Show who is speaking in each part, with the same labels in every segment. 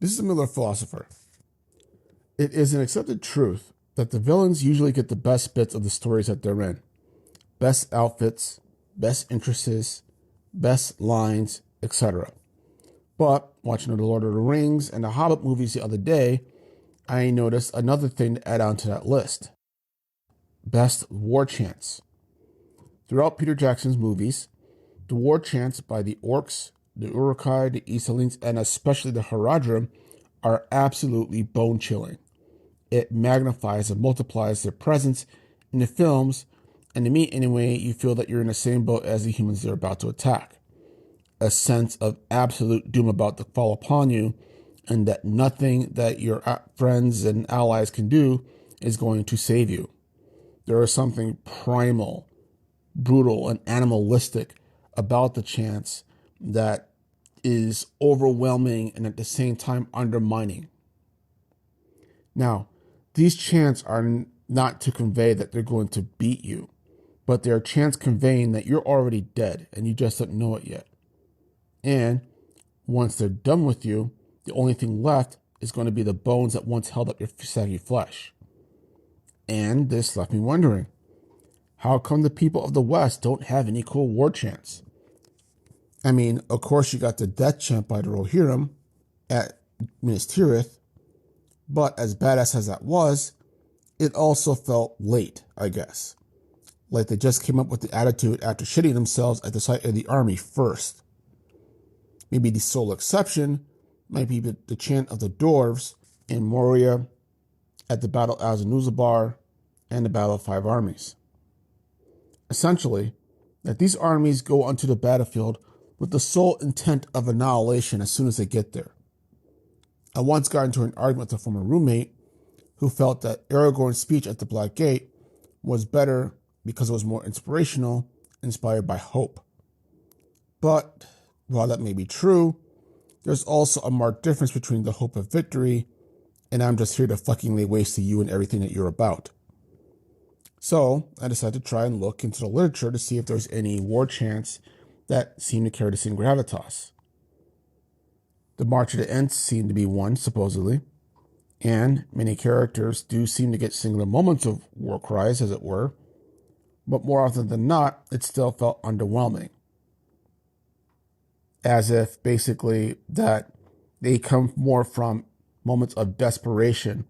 Speaker 1: This is a Miller philosopher. It is an accepted truth that the villains usually get the best bits of the stories that they're in. Best outfits, best interests, best lines, etc. But watching the Lord of the Rings and the Hobbit movies the other day, I noticed another thing to add on to that list. Best war chants. Throughout Peter Jackson's movies, the war chants by the orcs, the Uruk-hai, the Isolines, and especially the Haradrim are absolutely bone-chilling. It magnifies and multiplies their presence in the films, and to me anyway, you feel that you're in the same boat as the humans they're about to attack. A sense of absolute doom about to fall upon you, and that nothing that your friends and allies can do is going to save you. There is something primal, brutal, and animalistic about the chants that is overwhelming and at the same time undermining. Now, these chants are not to convey that they're going to beat you, but they're chants conveying that you're already dead and you just don't know it yet. And once they're done with you, the only thing left is going to be the bones that once held up your saggy flesh. And this left me wondering, how come the people of the West don't have any cool war chants? I mean, of course you got the death chant by the Rohirrim at Minas Tirith, but as badass as that was, it also felt late, I guess. Like they just came up with the attitude after shitting themselves at the sight of the army first. Maybe the sole exception might be the chant of the dwarves in Moria at the Battle of Aznuzabar and the Battle of Five Armies. Essentially, that these armies go onto the battlefield with the sole intent of annihilation as soon as they get there. I once got into an argument with a former roommate who felt that Aragorn's speech at the Black Gate was better because it was more inspirational, inspired by hope. But while that may be true, there's also a marked difference between the hope of victory and I'm just here to fucking lay waste to you and everything that you're about. So I decided to try and look into the literature to see if there's any war chants that seem to carry the same gravitas. The March of the Ents seemed to be one, supposedly, and many characters do seem to get singular moments of war cries, as it were, but more often than not, it still felt underwhelming. As if, basically, that they come more from moments of desperation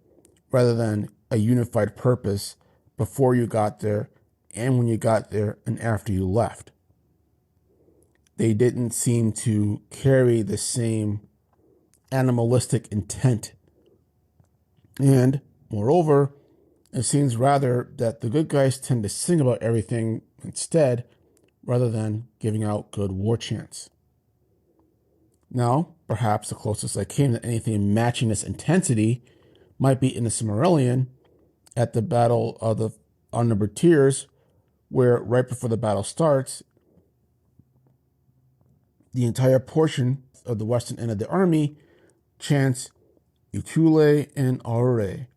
Speaker 1: rather than a unified purpose before you got there and when you got there and after you left. They didn't seem to carry the same animalistic intent. And, moreover, it seems rather that the good guys tend to sing about everything instead rather than giving out good war chants. Now, perhaps the closest I came to anything matching this intensity might be in the Silmarillion at the Battle of the Unnumbered Tears, where right before the battle starts, the entire portion of the western end of the army chants Utule and Aure,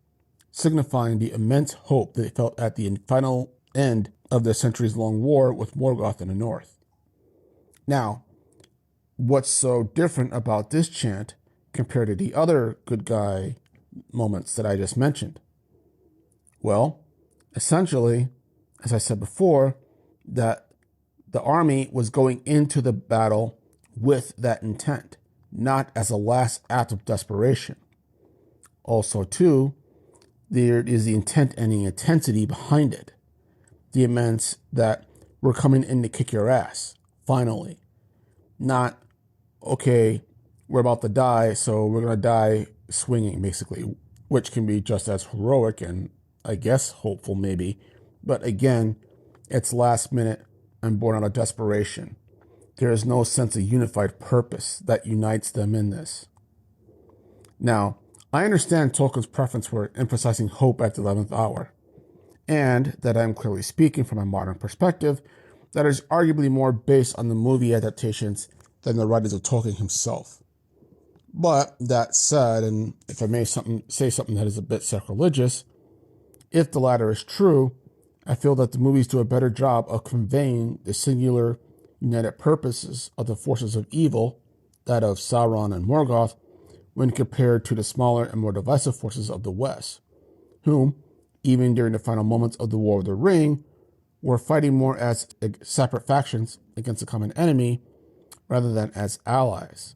Speaker 1: signifying the immense hope they felt at the final end of their centuries-long war with Morgoth in the north. Now, what's so different about this chant compared to the other good guy moments that I just mentioned? Well, essentially, as I said before, that the army was going into the battle with that intent, not as a last act of desperation. Also, too, there is the intent and the intensity behind it. The immense that we're coming in to kick your ass, finally. Not, okay, we're about to die, so we're going to die swinging, basically, which can be just as heroic and, I guess, hopeful maybe. But again, it's last minute and born out of desperation. There is no sense of unified purpose that unites them in this. Now, I understand Tolkien's preference for emphasizing hope at the 11th hour, and that I'm clearly speaking from a modern perspective that is arguably more based on the movie adaptations than the writings of Tolkien himself. But that said, and if I may say something that is a bit sacrilegious, if the latter is true, I feel that the movies do a better job of conveying the singular, united purposes of the forces of evil, that of Sauron and Morgoth, when compared to the smaller and more divisive forces of the West, whom, even during the final moments of the War of the Ring, were fighting more as separate factions against a common enemy rather than as allies.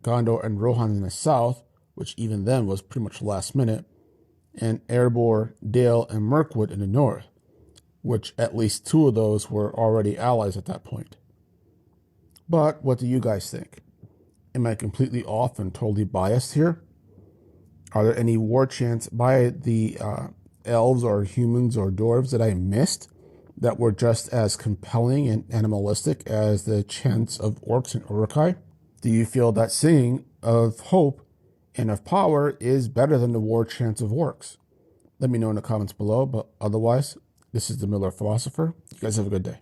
Speaker 1: Gondor and Rohan in the south, which even then was pretty much last minute, and Erebor, Dale, and Mirkwood in the north, which at least two of those were already allies at that point. But what do you guys think? Am I completely off and totally biased here? Are there any war chants by the elves or humans or dwarves that I missed that were just as compelling and animalistic as the chants of orcs and Uruk-hai? Do you feel that singing of hope and of power is better than the war chants of orcs? Let me know in the comments below, but otherwise, this is the Miller Philosopher. You guys have a good day.